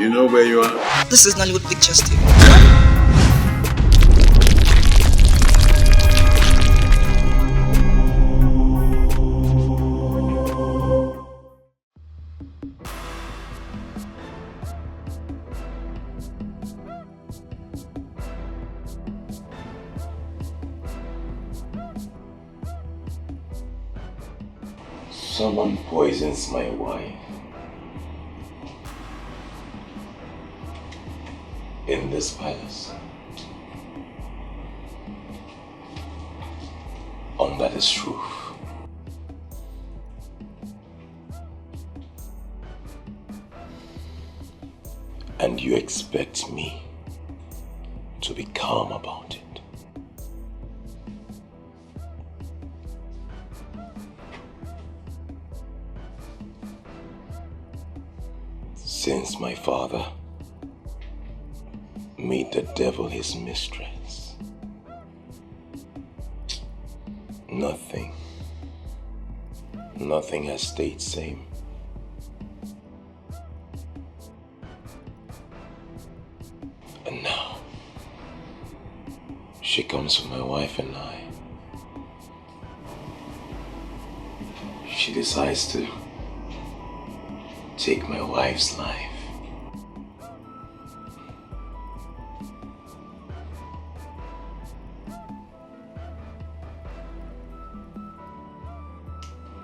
You know where you are? This is Nollywood Pictures TV. Someone poisons my wife. In this palace. Under this roof. And you expect me to be calm about it? Since my father made the devil his mistress, nothing has stayed same. And now, she comes for my wife and I. She decides to take my wife's life.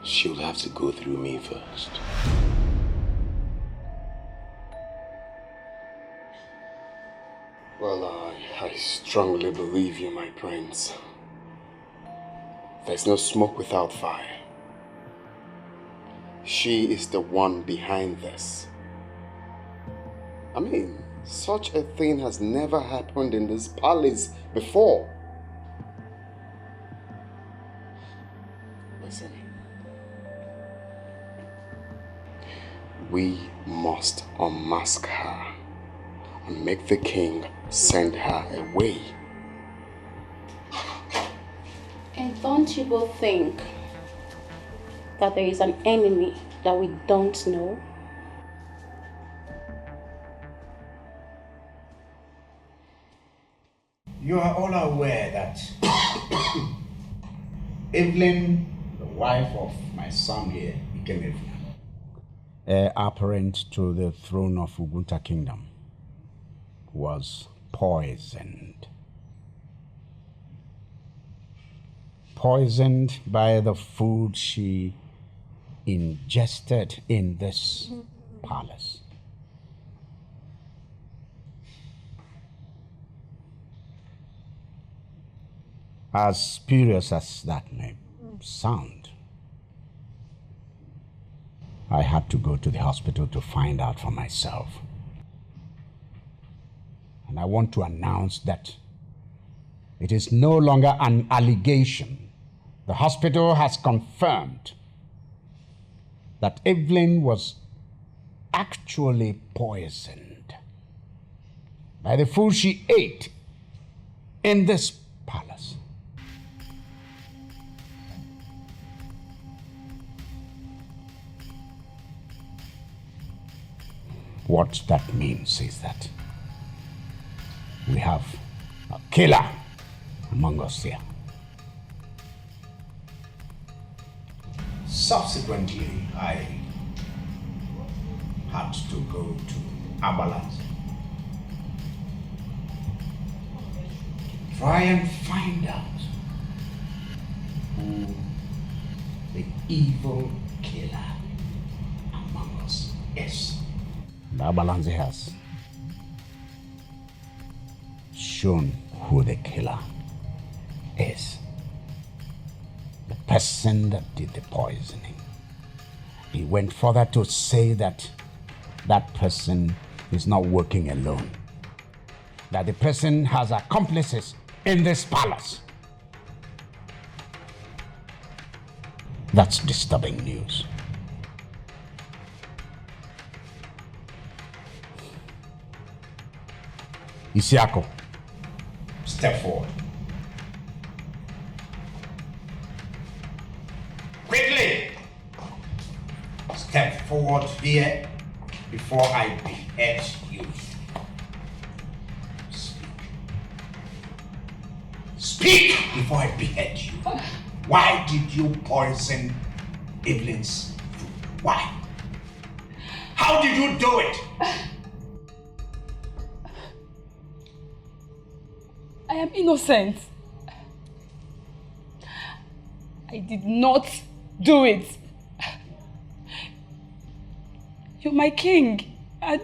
She'll have to go through me first. Well, I strongly believe you, my prince. There's no smoke without fire. She is the one behind this. I mean, such a thing has never happened in this palace before. Listen. We must unmask her and make the king send her away. And don't you both think that there is an enemy that we don't know? You are all aware that Evelyn, the wife of my son here, Iken, heir apparent to the throne of Ugunta Kingdom, was poisoned. Poisoned by the food she ingested in this palace. As spurious as that may sound, I had to go to the hospital to find out for myself. And I want to announce that it is no longer an allegation. The hospital has confirmed that Evelyn was actually poisoned by the food she ate in this palace. What that means is that we have a killer among us here. Subsequently, I had to go to Abalance. Try and find out who the evil killer among us is. The Abalance has shown who the killer is. The person that did the poisoning. He went further to say that that person is not working alone. That the person has accomplices in this palace. That's disturbing news. Isiako, step forward. Quickly! Step forward here before I behead you. before I behead you. Why did you poison Evelyn's food? Why? How did you do it? I am innocent. I did not do it. You're my king, and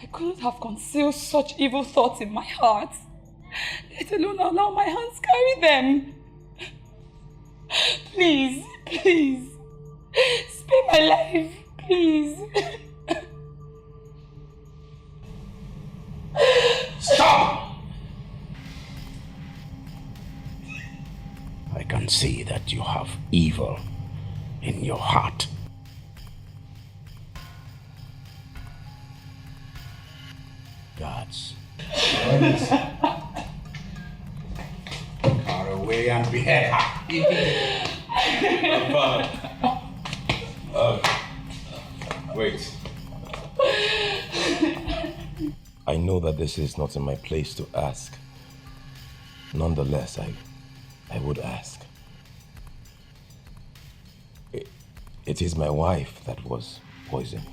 I couldn't have concealed such evil thoughts in my heart, let alone allow my hands carry them. Please, please, spare my life, please. Stop! I can see that you have evil in your heart. Guards. Car away and behead her. Wait. I know that this is not in my place to ask. Nonetheless, I would ask. It is my wife that was poisoned.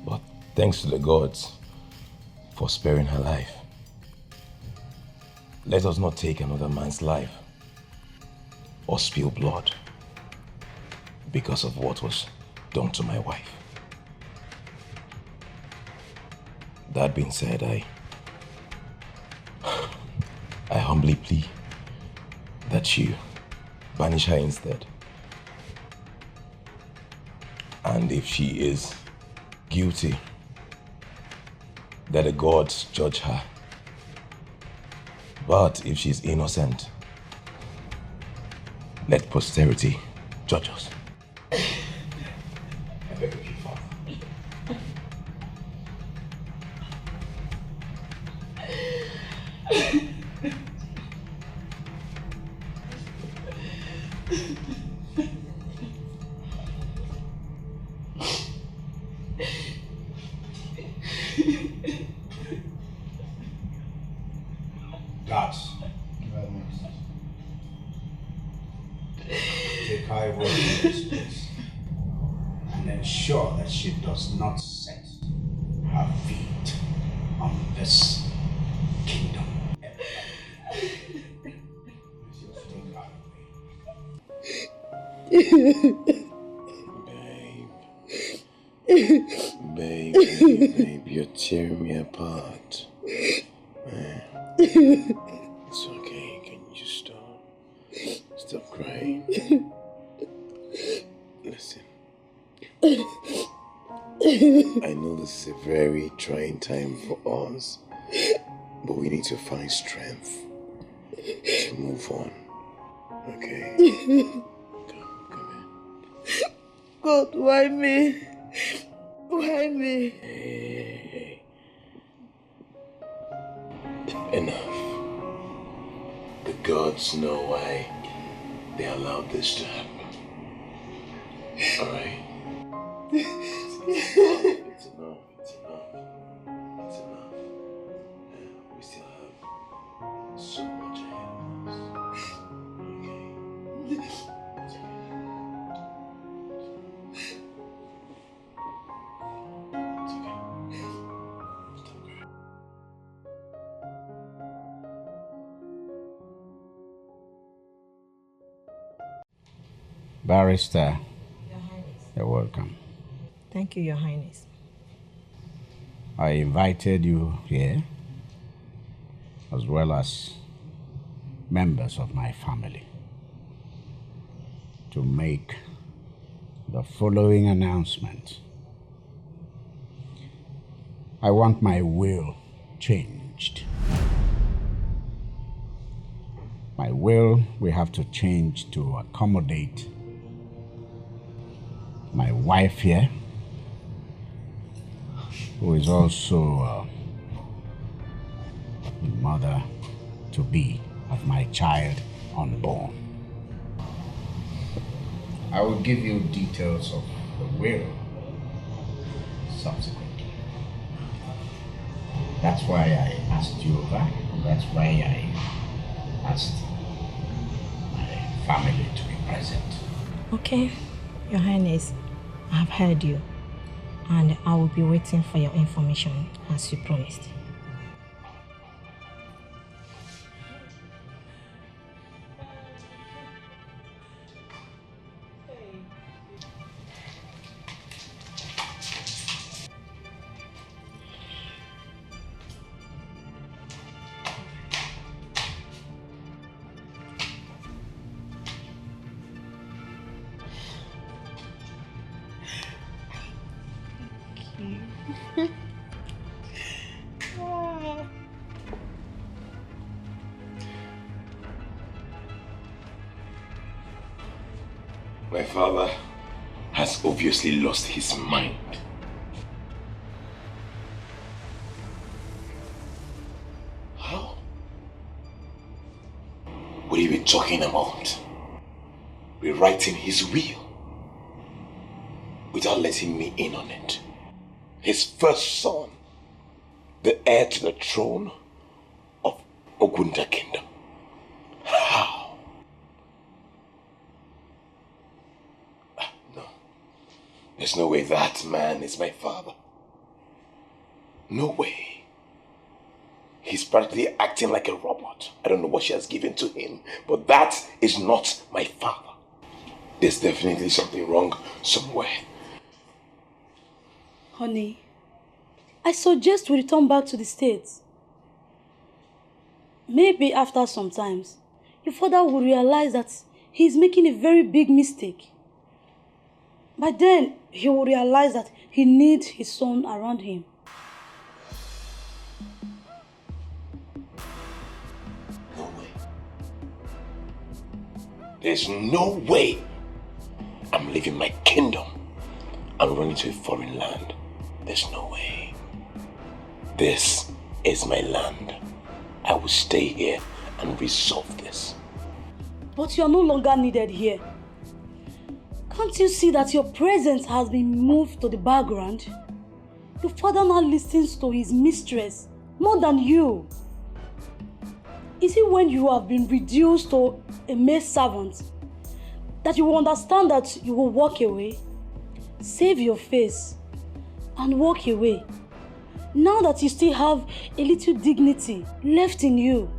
But thanks to the gods for sparing her life. Let us not take another man's life or spill blood because of what was done to my wife. That being said, I humbly plea that you banish her instead. And if she is guilty, that the gods judge her. But if she is innocent, let posterity judge us. I beg of you, Father. Guards, take her away from this place and ensure that she does not set her feet on this kingdom. Babe, you're tearing me apart. It's okay, can you just stop? Stop crying. Listen. I know this is a very trying time for us, but we need to find strength to move on. Okay? Come here. God, why me? Why me? Hey. Enough. The gods know why they allowed this to happen. Alright? It's enough. We still have so much ahead of us. Okay? It's okay. Stop crying. Barrister, Your Highness. you're welcome. Thank you, Your Highness. I invited you here, as well as members of my family, to make the following announcement. I want my will changed. My will we have to change to accommodate my wife here, who is also the mother-to-be of my child unborn. I will give you details of the will subsequently. That's why I asked you over. That's why I asked my family to be present. Okay, Your Highness, I have heard you, and I will be waiting for your information as you promised. My father has obviously lost his mind. How? What are you talking about? Rewriting his will without letting me in on it. His first son, the heir to the throne of Ogunda Kingdom. How? No. There's no way that man is my father. No way. He's practically acting like a robot. I don't know what she has given to him, but that is not my father. There's definitely something wrong somewhere. Honey, I suggest we return back to the States. Maybe after some time, your father will realize that he's making a very big mistake. By then, he will realize that he needs his son around him. No way. There's no way I'm leaving my kingdom and running to a foreign land. There's no way. This is my land. I will stay here and resolve this. But you are no longer needed here. Can't you see that your presence has been moved to the background? Your father now listens to his mistress more than you. Is it when you have been reduced to a maid servant that you will understand that you will walk away, save your face, and walk away? Now that you still have a little dignity left in you.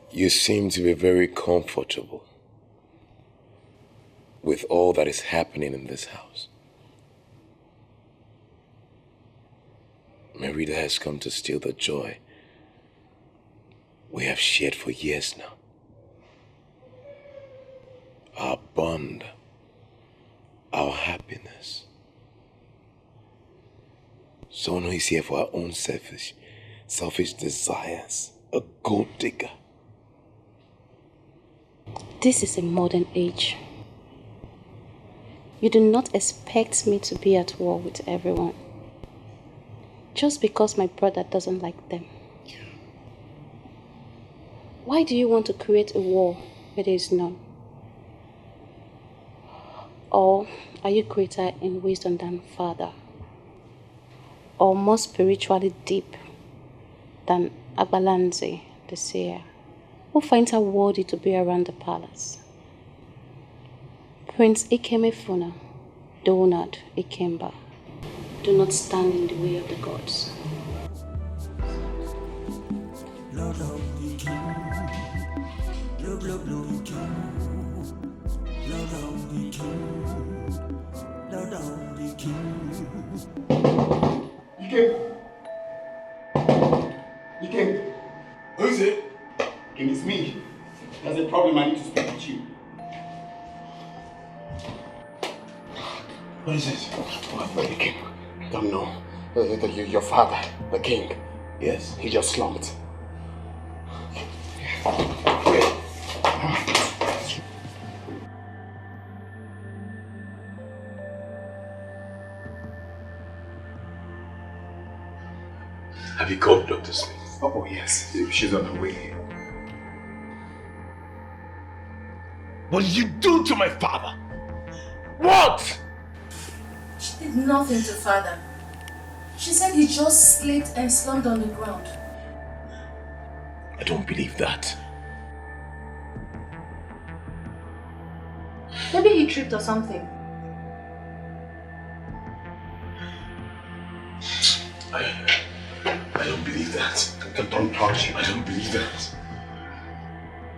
You seem to be very comfortable with all that is happening in this house. Merinda has come to steal the joy we have shared for years now. Our bond, our happiness. Someone who is here for our own selfish desires, a gold digger. This is a modern age. You do not expect me to be at war with everyone. Just because my brother doesn't like them. Why do you want to create a war where there is none? Or are you greater in wisdom than father? Or more spiritually deep than Nze, the seer, who finds her worthy to be around the palace? Prince Ikem Funa, Donald Ikemba, do not stand in the way of the gods. Iken! Who is it? Iken, it's me. There's a problem, I need to speak with you. What is it? What about the king? I don't know. Your father, the king. Yes? He just slumped. Have you called Dr. Smith? Oh, yes. She's on her way. What did you do to my father? What? She did nothing to father. She said he just slipped and slumped on the ground. I don't believe that. Maybe he tripped or something. I don't believe that. Don't touch him. I don't believe that.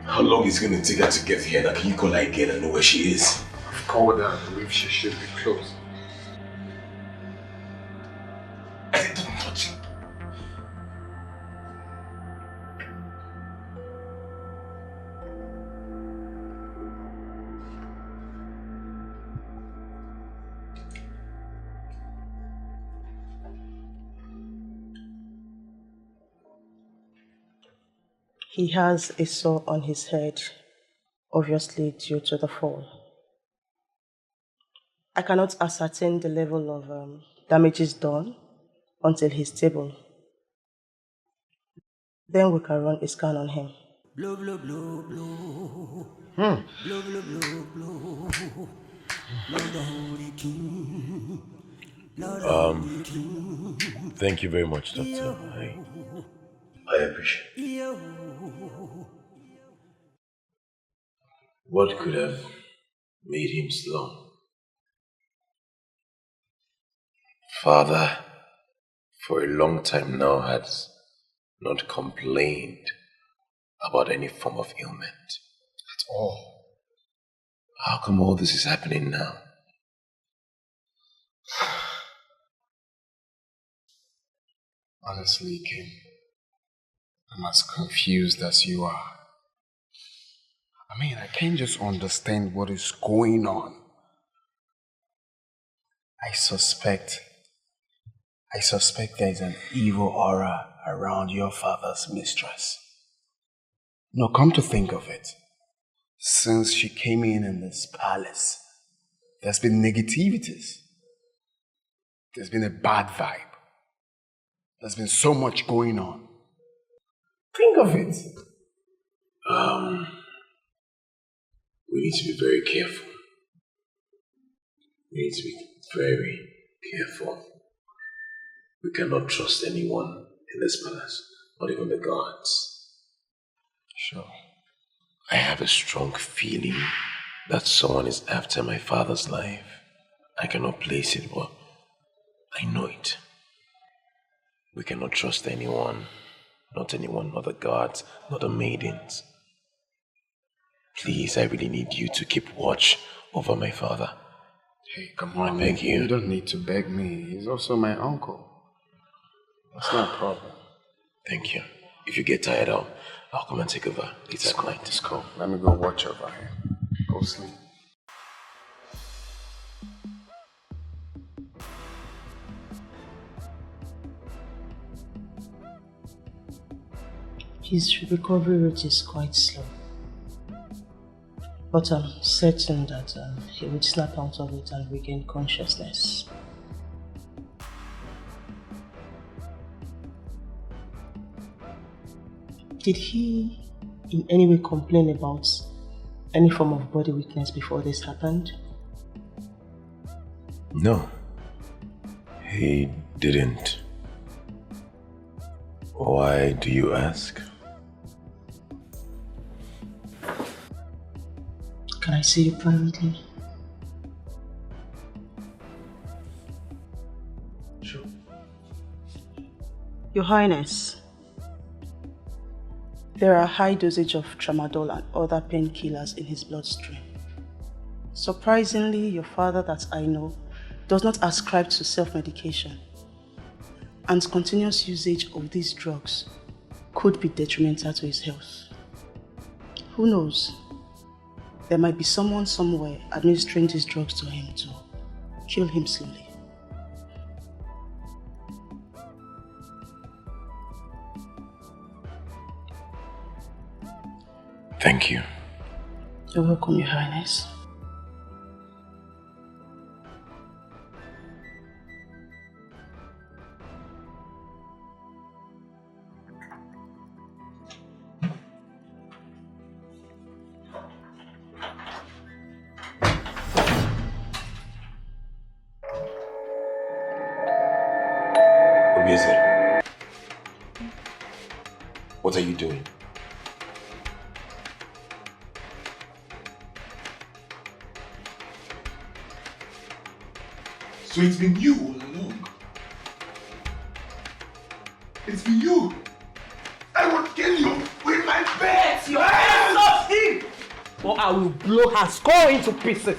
How long is it going to take her to get here? Now, can you call her again and know where she is? I've called her. I believe she should be close. I said don't touch him. He has a sore on his head, obviously due to the fall. I cannot ascertain the level of damages done until he's stable. Then we can run a scan on him. Blow, blow, blow, blow. Hmm. Blow, blow, blow, blow. Blow down the king. Blow down the king. Thank you very much, Doctor. I appreciate it. What could have made him slump? Father, for a long time now, has not complained about any form of ailment at all. How come all this is happening now? Honestly, Kim, I'm as confused as you are. I mean, I can't just understand what is going on. I suspect there is an evil aura around your father's mistress. No, come to think of it, since she came in this palace, there's been negativities. There's been a bad vibe. There's been so much going on. Think of it. We need to be very careful. We need to be very careful. We cannot trust anyone in this palace, not even the guards. Sure. I have a strong feeling that someone is after my father's life. I cannot place it, but I know it. We cannot trust anyone, not the guards, not the maidens. Please, I really need you to keep watch over my father. Hey, come on, I beg you. You don't need to beg me. He's also my uncle. That's not a problem. Thank you. If you get tired, I'll come and take over. It's at night. It's cool. Let me go watch over him. Go sleep. His recovery rate is quite slow. But I'm certain that he would snap out of it and regain consciousness. Did he in any way complain about any form of body weakness before this happened? No, he didn't. Why do you ask? Can I see you privately? Your Highness, there are high dosage of tramadol and other painkillers in his bloodstream. Surprisingly, your father that I know does not ascribe to self-medication, and continuous usage of these drugs could be detrimental to his health. Who knows? There might be someone somewhere administering these drugs to him to kill him slowly. Thank you. You're welcome, Your Highness. What are you doing? So it's been you all along. It's been you. I will kill you with my bed. Your hands off him, or I will blow her skull into pieces.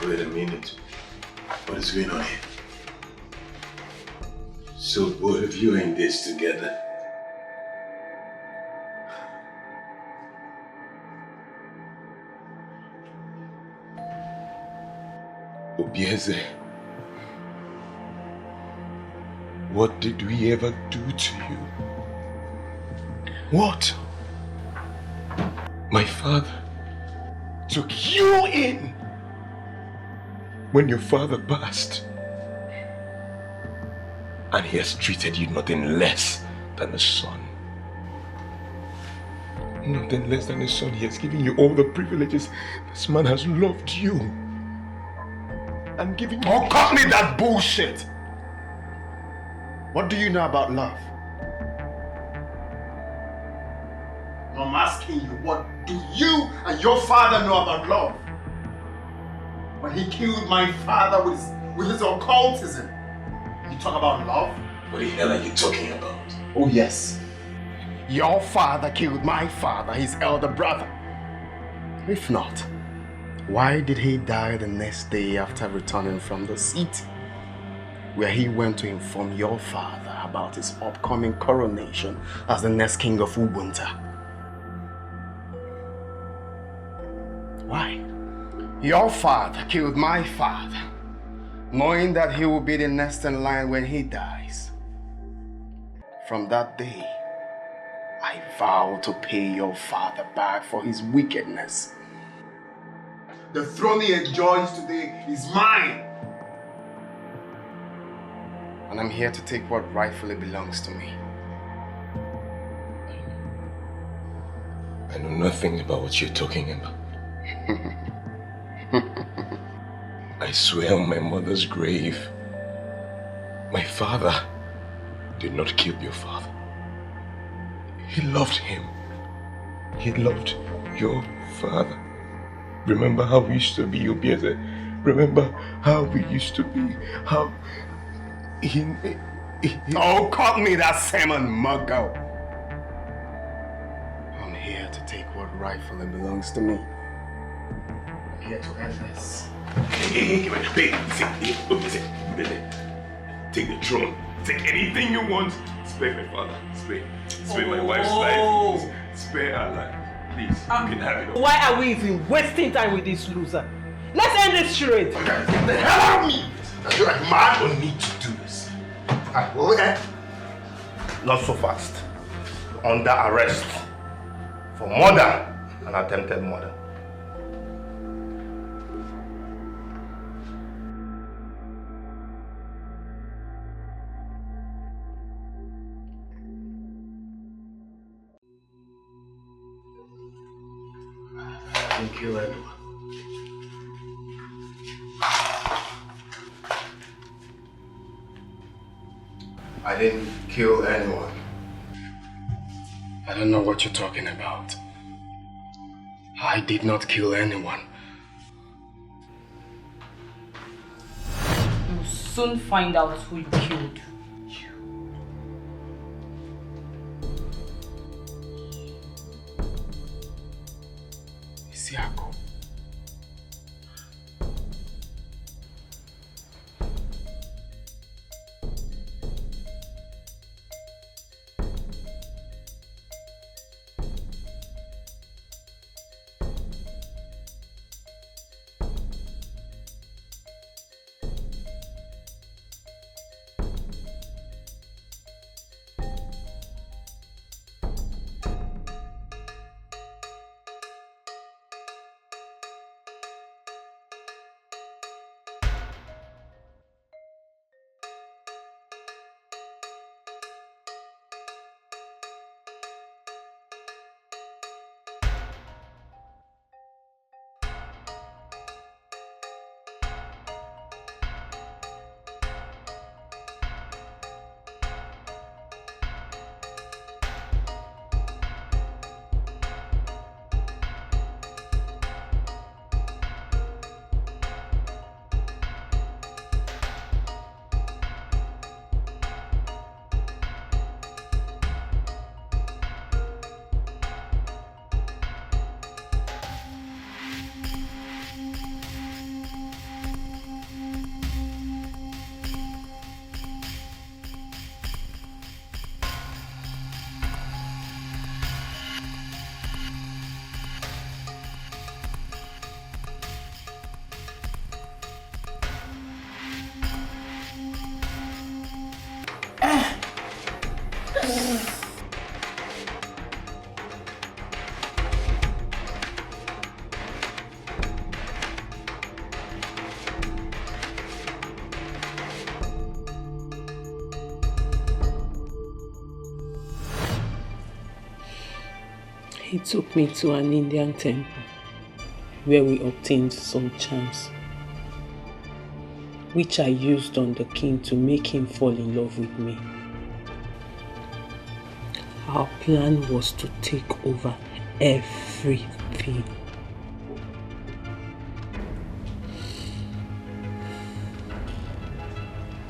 Wait a minute. What is going on here? So both of you are in this together. Obieze, what did we ever do to you? What? My father took you in when your father passed, and he has treated you nothing less than a son. Nothing less than a son. He has given you all the privileges. This man has loved you and given you... Oh, cut me that bullshit! What do you know about love? I'm asking you, what do you and your father know about love? When he killed my father with his occultism, you talk about love? What the hell are you talking about? Oh yes. Your father killed my father, his elder brother. If not, why did he die the next day after returning from the city, where he went to inform your father about his upcoming coronation as the next king of Ubuntu? Why? Your father killed my father, knowing that he will be the next in line when he dies. From that day, I vow to pay your father back for his wickedness. The throne he enjoys today is mine. And I'm here to take what rightfully belongs to me. I know nothing about what you're talking about. I swear on my mother's grave, my father did not kill your father. He loved him. He loved your father. Remember how we used to be, Obieze? Remember how we used to be? How Oh, cut me that salmon muggo. I'm here to take what rightfully belongs to me. I'm here to end this. Hey, take the throne. Take anything you want. Spare my father. Spare my wife's life. Spare her life. Please, you can have it all. Why are we even wasting time with this loser? Let's end this charade. Get the hell out of me! You're mad on me to do this. I will end. Not so fast. Under arrest for murder and attempted murder. I didn't kill anyone. I didn't kill anyone. I don't know what you're talking about. I did not kill anyone. You'll soon find out who you killed. Isiako. He took me to an Indian temple where we obtained some charms, which I used on the king to make him fall in love with me. Our plan was to take over everything.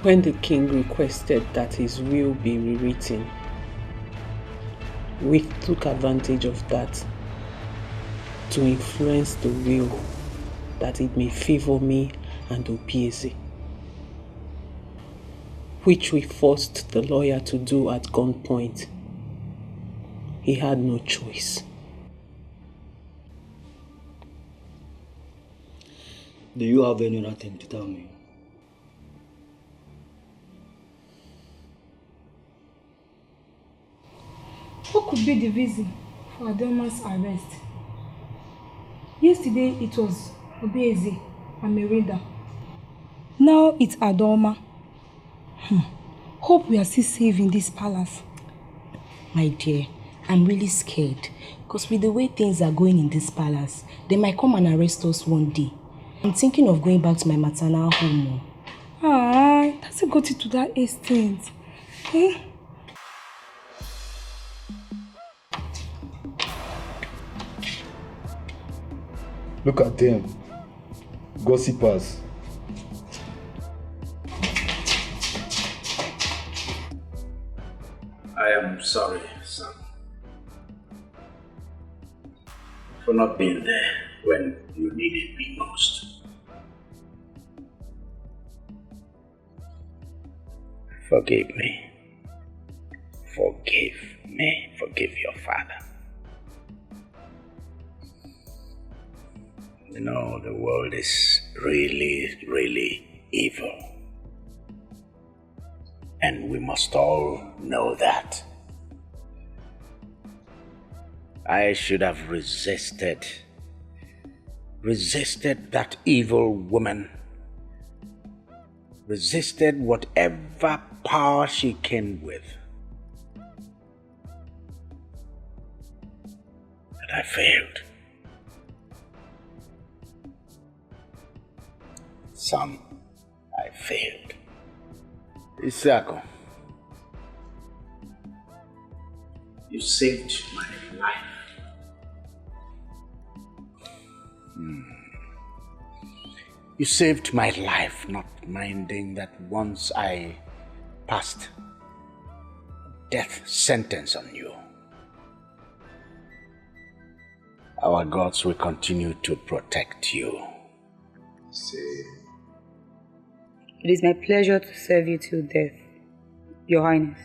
When the king requested that his will be rewritten, we took advantage of that to influence the will that it may favor me and Obieze, which we forced the lawyer to do at gunpoint. He had no choice. Do you have any other thing to tell me? What could be the reason for Adelma's arrest? Yesterday it was Obieze and Merinda. Now it's Adelma. Hope we are still safe in this palace. My dear, I'm really scared. Because with the way things are going in this palace, they might come and arrest us one day. I'm thinking of going back to my maternal home. It hasn't got it to that extent. Eh? Look at them. Gossipers. I am sorry, son, for not being there when you needed me most. Forgive me. Forgive me. Forgive your father. You know, the world is really, really evil. And we must all know that. I should have resisted that evil woman. Resisted whatever power she came with. But I failed. Son, I failed. Isiako, You saved my life. You saved my life, not minding that once I passed a death sentence on you, our gods will continue to protect you. See. It is my pleasure to serve you till death, Your Highness.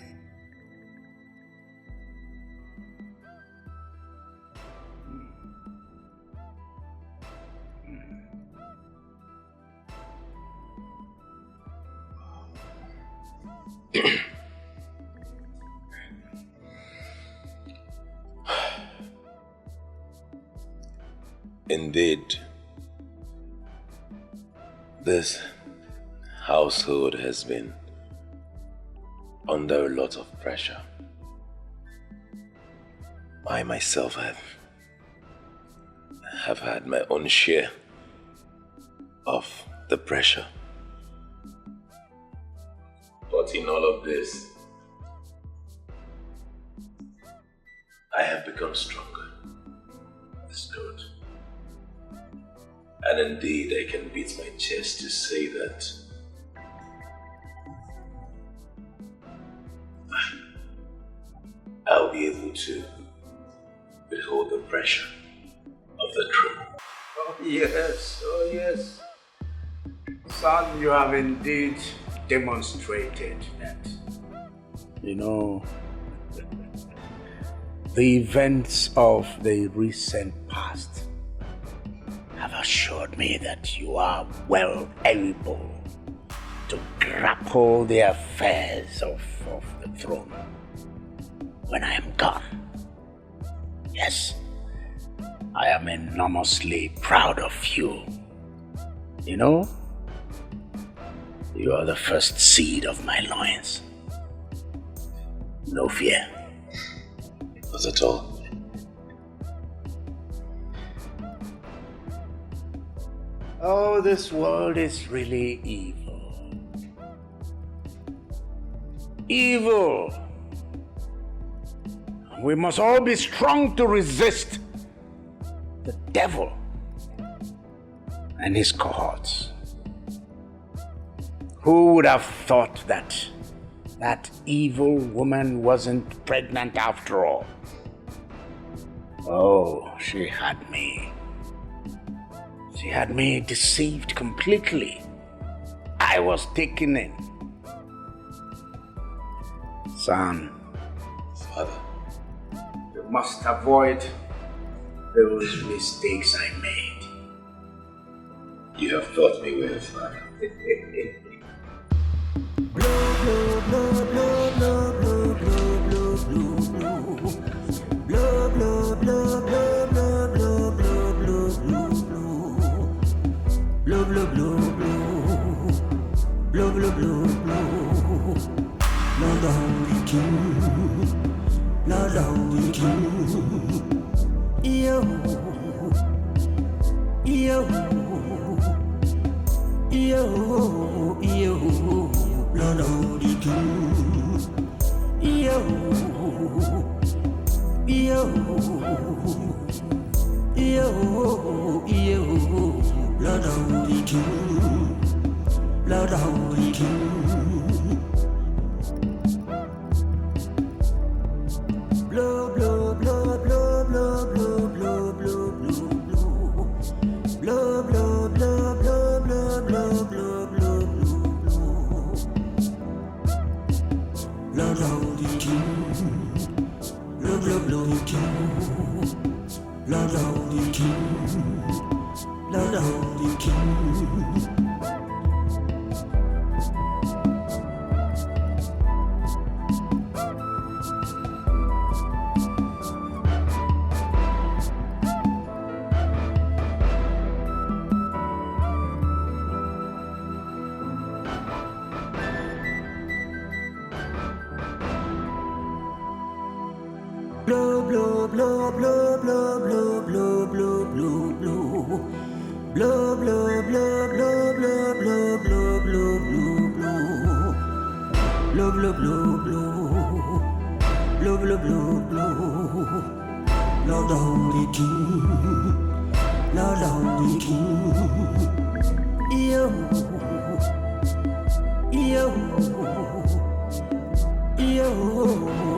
Indeed, this household has been under a lot of pressure. I myself have had my own share of the pressure. But in all of this, I have become stronger. It's good. And indeed, I can beat my chest to say that I'll be able to withhold the pressure of the truth. Oh yes. Son, you have indeed demonstrated that. You know, the events of the recent past have assured me that you are well able to grapple the affairs of the throne when I am gone. Yes, I am enormously proud of you. You know, you are the first seed of my loins. No fear. Not at all. Oh, this world is really evil. Evil. We must all be strong to resist the devil and his cohorts. Who would have thought that that evil woman wasn't pregnant after all? Oh, she had me. She had me deceived completely. I was taken in. Son. Father. You must avoid those mistakes I made. You have taught me well, Father. blow, blow, blow, blow. Lord the Holy King, Lord the Holy King. Yo, yo, yo.